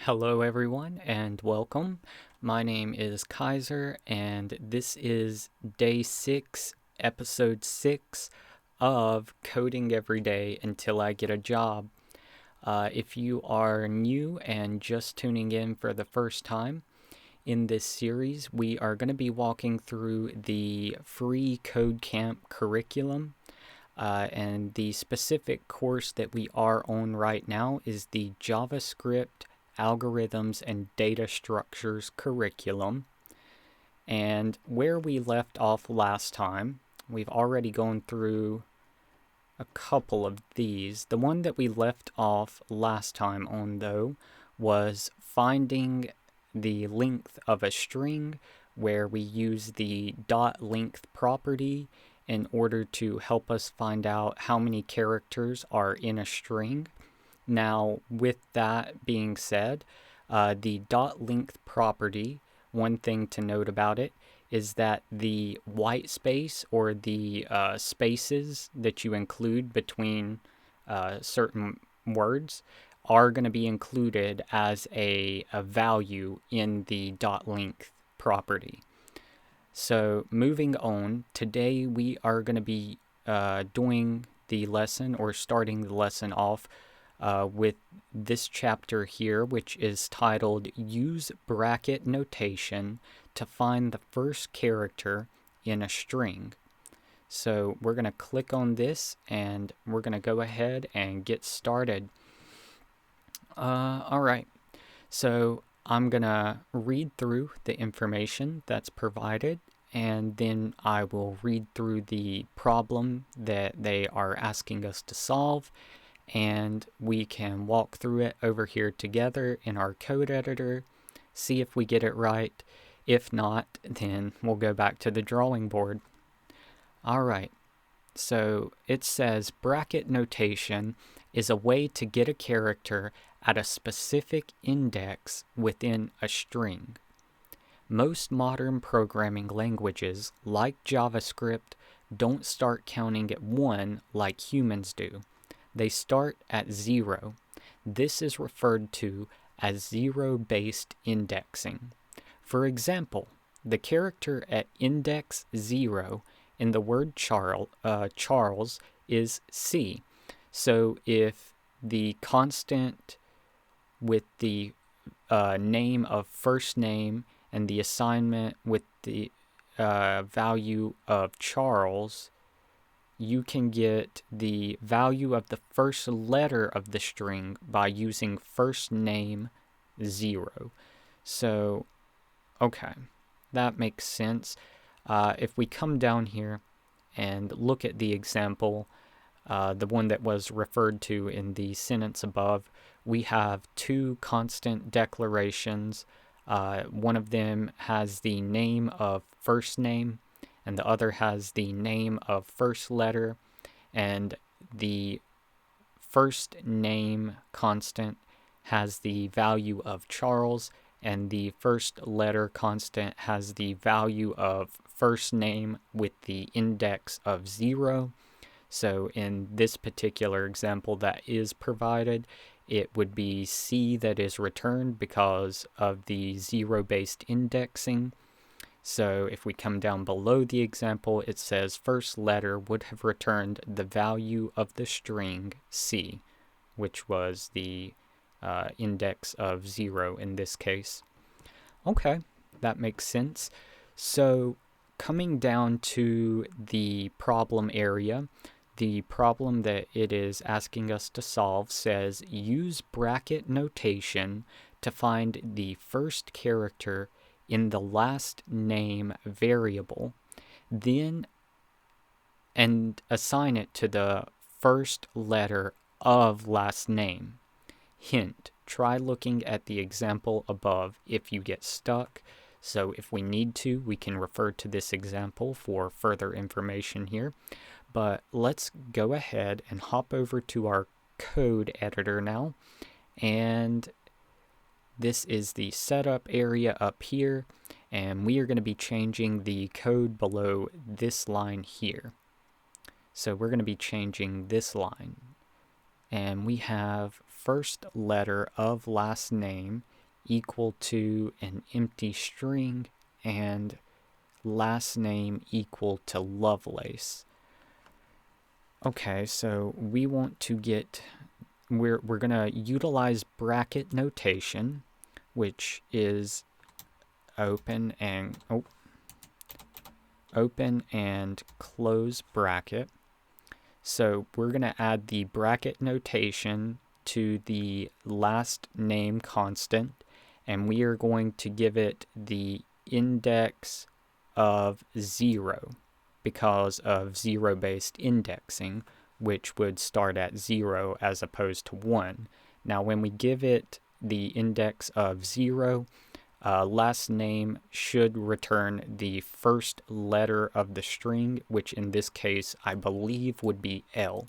Hello, everyone, and welcome. My name is Kaiser, and this is day 6, episode 6 of Coding Every Day Until I Get a Job. If you are new and just tuning in for the first time, in this series, we are going to be walking through the free Code Camp curriculum. And the specific course that we are on right now is the JavaScript Algorithms and Data Structures curriculum. And where we left off last time, we've already gone through a couple of these. The one that we left off last time on, though, was finding the length of a string, where we use the .length property in order to help us find out how many characters are in a string. Now, with that being said, the .length property, one thing to note about it is that the white space or the spaces that you include between certain words are going to be included as a value in the .length property. So moving on, today we are going to be doing the lesson or starting the lesson off with this chapter here, which is titled Use Bracket Notation to Find the First Character in a String. So we're going to click on this and we're going to go ahead and get started. Alright, so I'm going to read through the information that's provided, and then I will read through the problem that they are asking us to solve, and we can walk through it over here together in our code editor, see if we get it right. If not, then we'll go back to the drawing board. Alright, so it says bracket notation is a way to get a character at a specific index within a string. Most modern programming languages, like JavaScript, don't start counting at 1 like humans do. They start at 0. This is referred to as zero-based indexing. For example, the character at index 0 in the word Charles is C. So if the constant with the name of first name and the assignment with the value of Charles, you can get the value of the first letter of the string by using first name 0. So, okay, that makes sense. If we come down here and look at the example, the one that was referred to in the sentence above, we have two constant declarations. One of them has the name of first name, and the other has the name of first letter, and the first name constant has the value of Charles, and the first letter constant has the value of first name with the index of 0. So in this particular example that is provided, it would be C that is returned because of the zero-based indexing. So if we come down below the example, it says first letter would have returned the value of the string C, which was the index of 0 in this case. Okay, that makes sense. So coming down to the problem area, the problem that it is asking us to solve says use bracket notation to find the first character in the last name variable, then and assign it to the first letter of last name. Hint, try looking at the example above if you get stuck. So if we need to, we can refer to this example for further information here. But let's go ahead and hop over to our code editor now. And this is the setup area up here. And we are going to be changing the code below this line here. So we're going to be changing this line. And we have first letter of last name equal to an empty string and last name equal to Lovelace. Okay, so we want to get, we're going to utilize bracket notation, which is open and close bracket. So we're going to add the bracket notation to the last name constant, and we are going to give it the index of 0 because of zero-based indexing, which would start at 0 as opposed to 1. Now when we give it the index of 0, last name should return the first letter of the string, which in this case I believe would be L.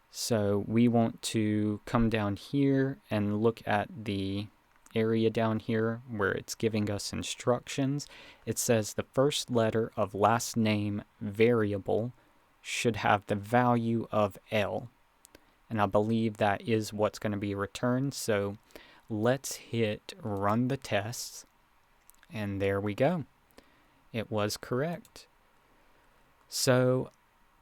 So we want to come down here and look at the area down here where it's giving us instructions. It says the first letter of last name variable should have the value of L. And I believe that is what's going to be returned. So let's hit run the tests, and there we go. It was correct. So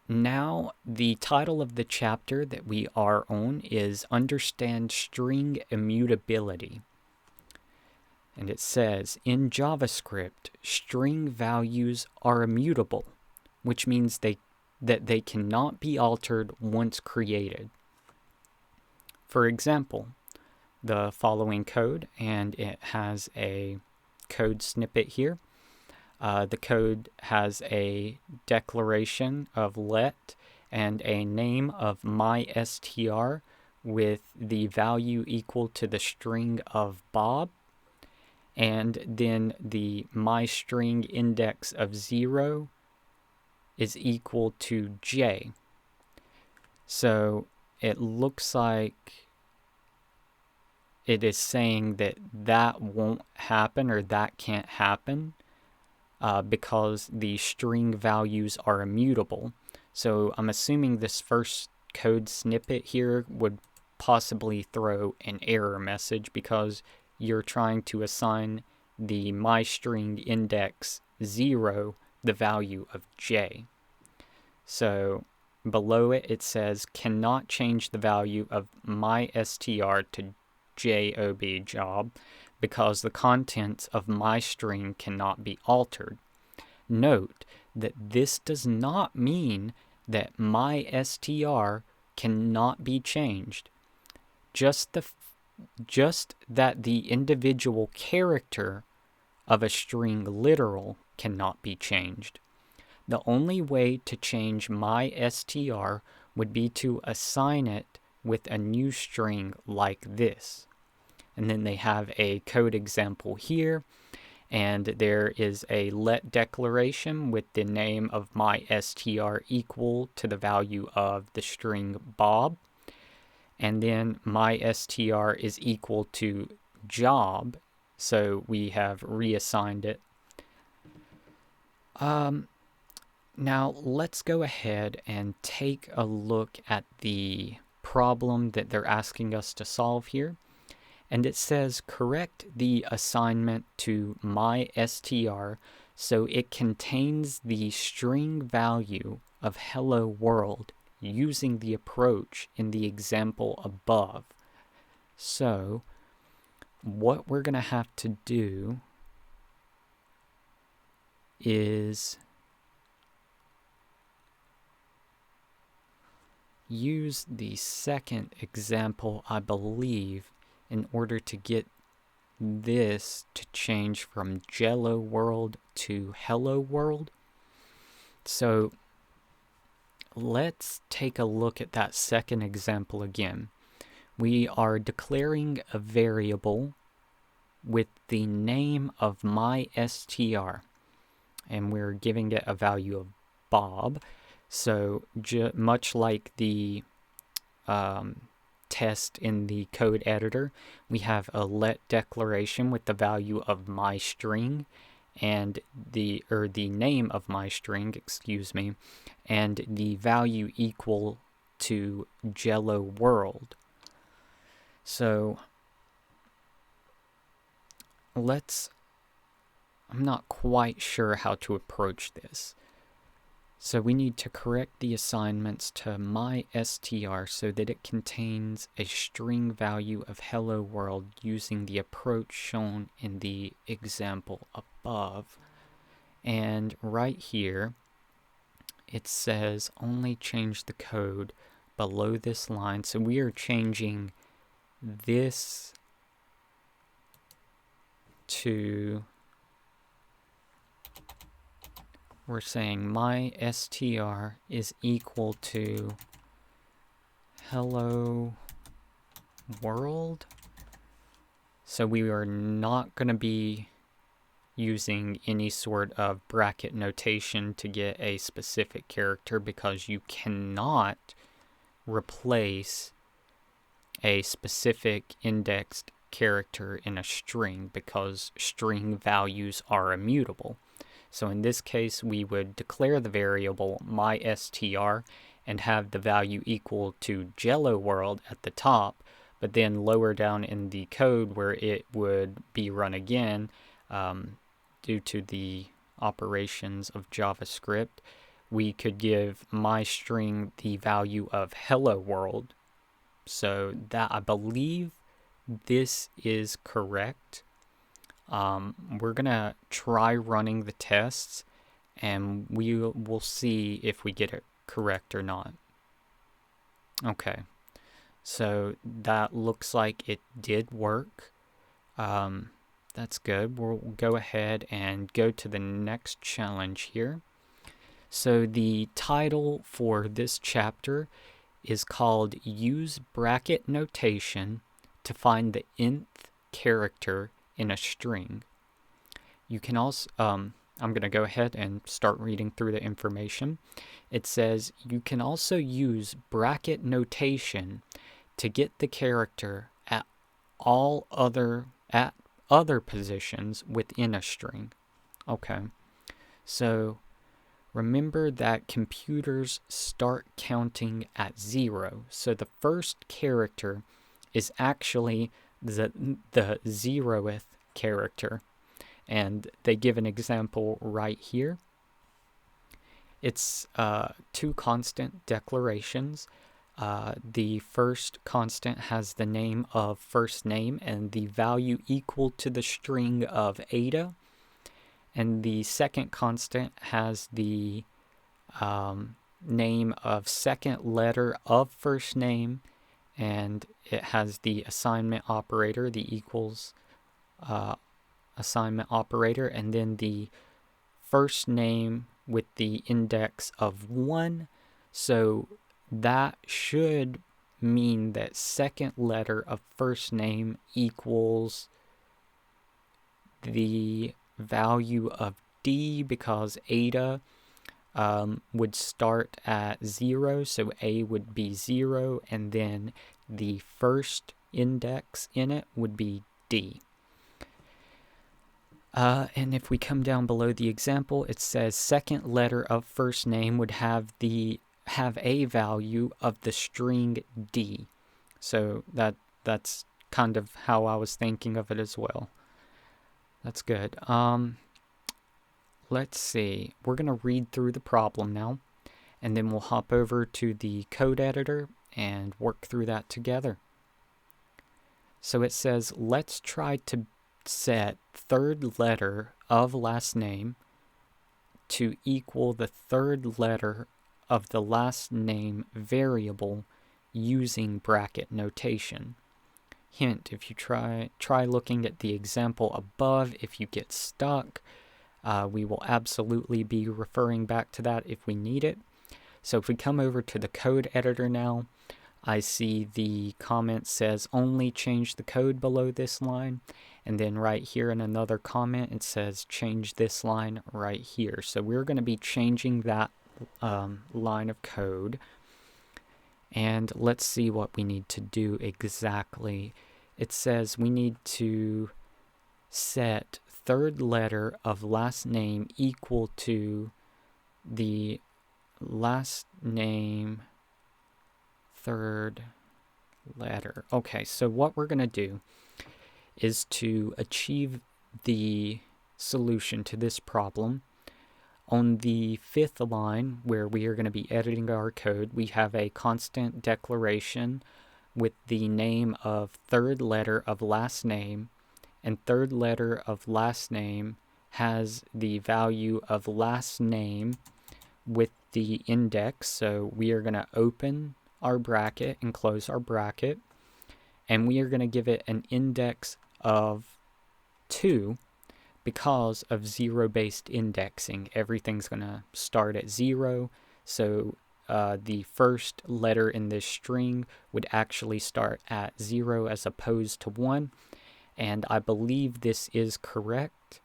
now the title of the chapter that we are on is Understand String Immutability. And it says, in JavaScript, string values are immutable, which means that they cannot be altered once created. For example, the following code, and it has a code snippet here. The code has a declaration of let and a name of mystr with the value equal to the string of Bob, and then the myString index of 0 is equal to J. So it looks like it is saying that that won't happen, or that can't happen, because the string values are immutable. So I'm assuming this first code snippet here would possibly throw an error message because you're trying to assign the myString index 0 the value of J. So below it, it says cannot change the value of mystr to job because the contents of myString cannot be altered. Note that this does not mean that mystr cannot be changed. Just that the individual character of a string literal cannot be changed. The only way to change mystr would be to assign it with a new string like this. And then they have a code example here, and there is a let declaration with the name of mystr equal to the value of the string Bob, and then mystr is equal to job, so we have reassigned it. Now let's go ahead and take a look at the problem that they're asking us to solve here. And it says correct the assignment to mystr so it contains the string value of hello world using the approach in the example above. So what we're going to have to do is use the second example, I believe, in order to get this to change from Jello World to Hello World. So let's take a look at that second example again. We are declaring a variable with the name of mystr, and we're giving it a value of Bob. So much like the test in the code editor, we have a let declaration with the value of myString and the name of myString, and the value equal to Jello World. So I'm not quite sure how to approach this. So we need to correct the assignments to my_str so that it contains a string value of hello world using the approach shown in the example above. And right here, it says only change the code below this line. So we are changing this to, we're saying my_str is equal to hello world. So we are not going to be using any sort of bracket notation to get a specific character, because you cannot replace a specific indexed character in a string because string values are immutable. So in this case, we would declare the variable my_str and have the value equal to Jello World at the top, but then lower down in the code where it would be run again, due to the operations of JavaScript, we could give myString the value of hello world. So that, I believe this is correct. We're gonna try running the tests and we will see if we get it correct or not. Okay, so that looks like it did work. That's good. We'll go ahead and go to the next challenge here. So the title for this chapter is called Use Bracket Notation to Find the Nth Character in a String. You can also, I'm going to go ahead and start reading through the information. It says you can also use bracket notation to get the character at other positions within a string. Okay, so remember that computers start counting at 0. So the first character is actually the 0th character. And they give an example right here. It's two constant declarations. The first constant has the name of first name and the value equal to the string of Ada. And the second constant has the name of second letter of first name, and it has the assignment operator, the equals assignment operator, and then the first name with the index of 1. So that should mean that second letter of first name equals the value of D, because Ada would start at 0, so A would be 0, and then the first index in it would be D. And if we come down below the example, it says second letter of first name would have a value of the string D. So that's kind of how I was thinking of it as well. That's good. Let's see. We're going to read through the problem now, and then we'll hop over to the code editor and work through that together. So it says, let's try to set third letter of last name to equal the third letter of the last name variable using bracket notation. Hint, if you try looking at the example above, if you get stuck, we will absolutely be referring back to that if we need it. So if we come over to the code editor now, I see the comment says only change the code below this line. And then right here in another comment, it says change this line right here. So we're going to be changing that line of code. And let's see what we need to do exactly. It says we need to set third letter of last name equal to the last name third letter. Okay, so what we're going to do is to achieve the solution to this problem. On the 5th line, where we are going to be editing our code, we have a constant declaration with the name of third letter of last name, and third letter of last name has the value of last name with the index. So we are going to open our bracket and close our bracket, and we are going to give it an index of 2 because of zero-based indexing. Everything's going to start at 0, so the first letter in this string would actually start at 0 as opposed to 1, and I believe this is correct.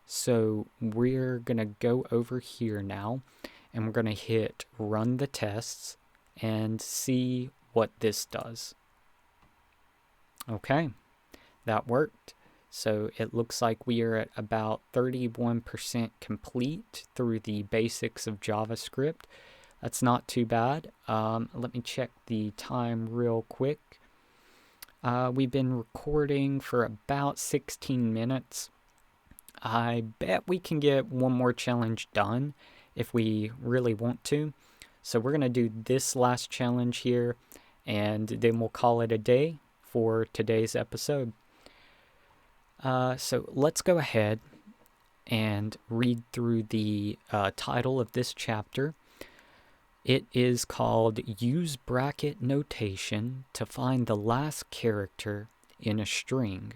So we're going to go over here now, and we're going to hit run the tests and see what this does. Okay, that worked. So it looks like we are at about 31% complete through the basics of JavaScript. That's not too bad. Let me check the time real quick. We've been recording for about 16 minutes. I bet we can get one more challenge done if we really want to. So we're going to do this last challenge here, and then we'll call it a day for today's episode. So let's go ahead and read through the title of this chapter. It is called Use Bracket Notation to Find the Last Character in a String.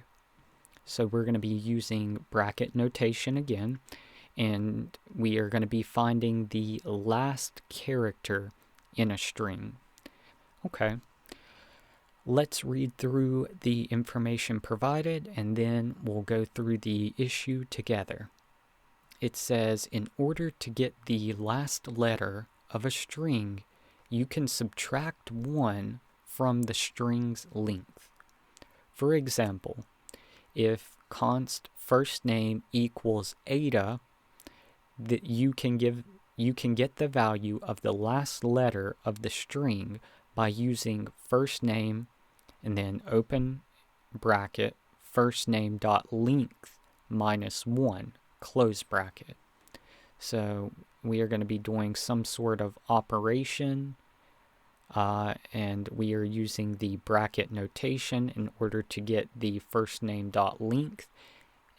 So we're going to be using bracket notation again, and we are going to be finding the last character in a string. Okay. Let's read through the information provided, and then we'll go through the issue together. It says, in order to get the last letter of a string, you can subtract 1 from the string's length. For example, if const first name equals Ada, that you can get the value of the last letter of the string by using first name and then open bracket first name dot length minus 1 close bracket. So we are going to be doing some sort of operation, and we are using the bracket notation in order to get the first name dot length,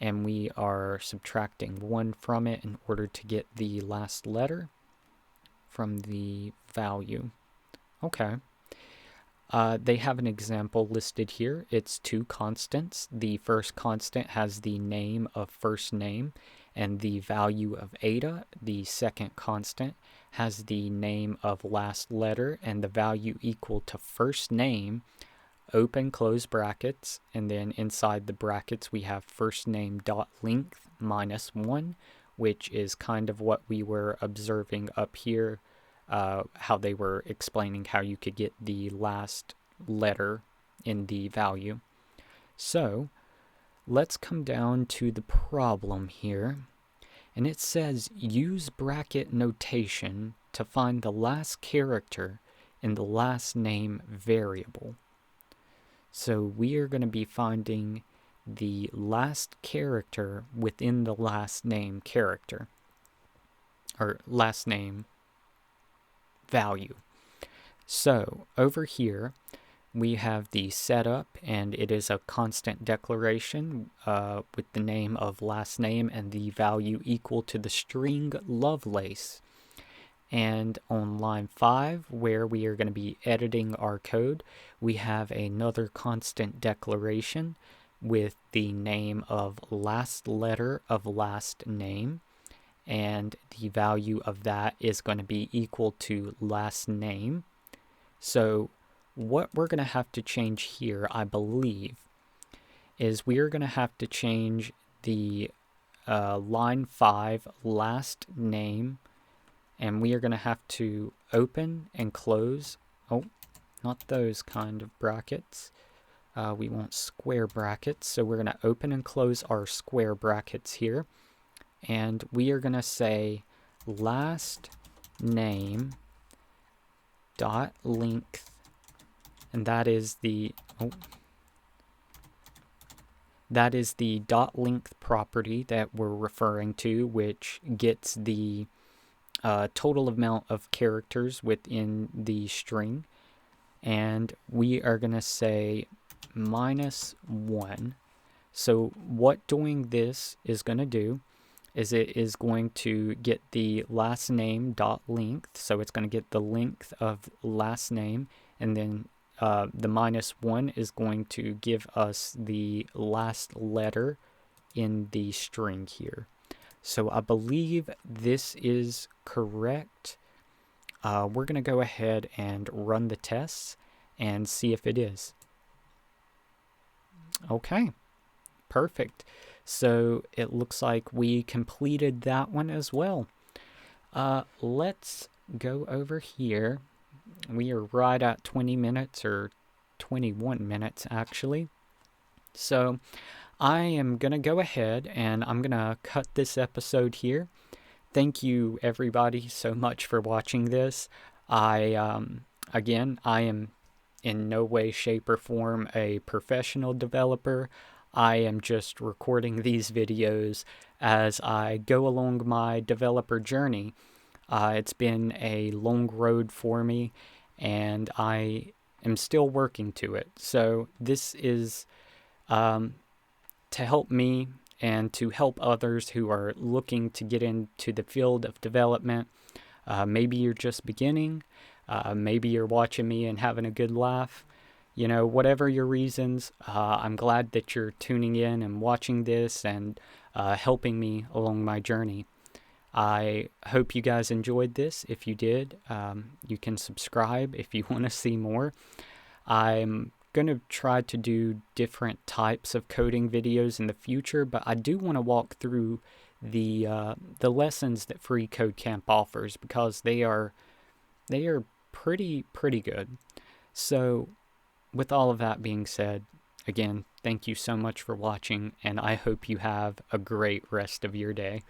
and we are subtracting 1 from it in order to get the last letter from the value. Okay. They have an example listed here. It's 2 constants. The first constant has the name of first name and the value of Ada. The second constant has the name of last letter and the value equal to first name, open close brackets, and then inside the brackets we have first name dot length minus 1, which is kind of what we were observing up here. How they were explaining how you could get the last letter in the value. So let's come down to the problem here, and it says use bracket notation to find the last character in the last name variable. So we are going to be finding the last character within the last name character, or last name value. So over here we have the setup, and it is a constant declaration with the name of last name and the value equal to the string Lovelace. And on line 5, where we are going to be editing our code, we have another constant declaration with the name of last letter of last name, and the value of that is going to be equal to last name. So what we're going to have to change here, I believe, is we are going to have to change the line 5 last name, and we are going to have to open and close, not those kind of brackets. We want square brackets, so we're going to open and close our square brackets here. And we are going to say last name dot length and that is the dot length property that we're referring to, which gets the total amount of characters within the string. And we are going to say -1. So what doing this is going to do is it is going to get the last name dot length. So it's going to get the length of last name, and then the -1 is going to give us the last letter in the string here. So I believe this is correct. We're going to go ahead and run the tests and see if it is. Okay, perfect. So it looks like we completed that one as well. Let's go over here. We are right at 20 minutes, or 21 minutes actually. So I am going to go ahead and I'm going to cut this episode here. Thank you everybody so much for watching this. Again, I am in no way, shape, or form a professional developer. I am just recording these videos as I go along my developer journey. It's been a long road for me, and I am still working to it. So this is to help me and to help others who are looking to get into the field of development. Maybe you're just beginning. Maybe you're watching me and having a good laugh. You know, whatever your reasons, I'm glad that you're tuning in and watching this and helping me along my journey. I hope you guys enjoyed this. If you did, you can subscribe if you want to see more. I'm going to try to do different types of coding videos in the future, but I do want to walk through the lessons that Free Code Camp offers, because they are pretty good. So with all of that being said, again, thank you so much for watching, and I hope you have a great rest of your day.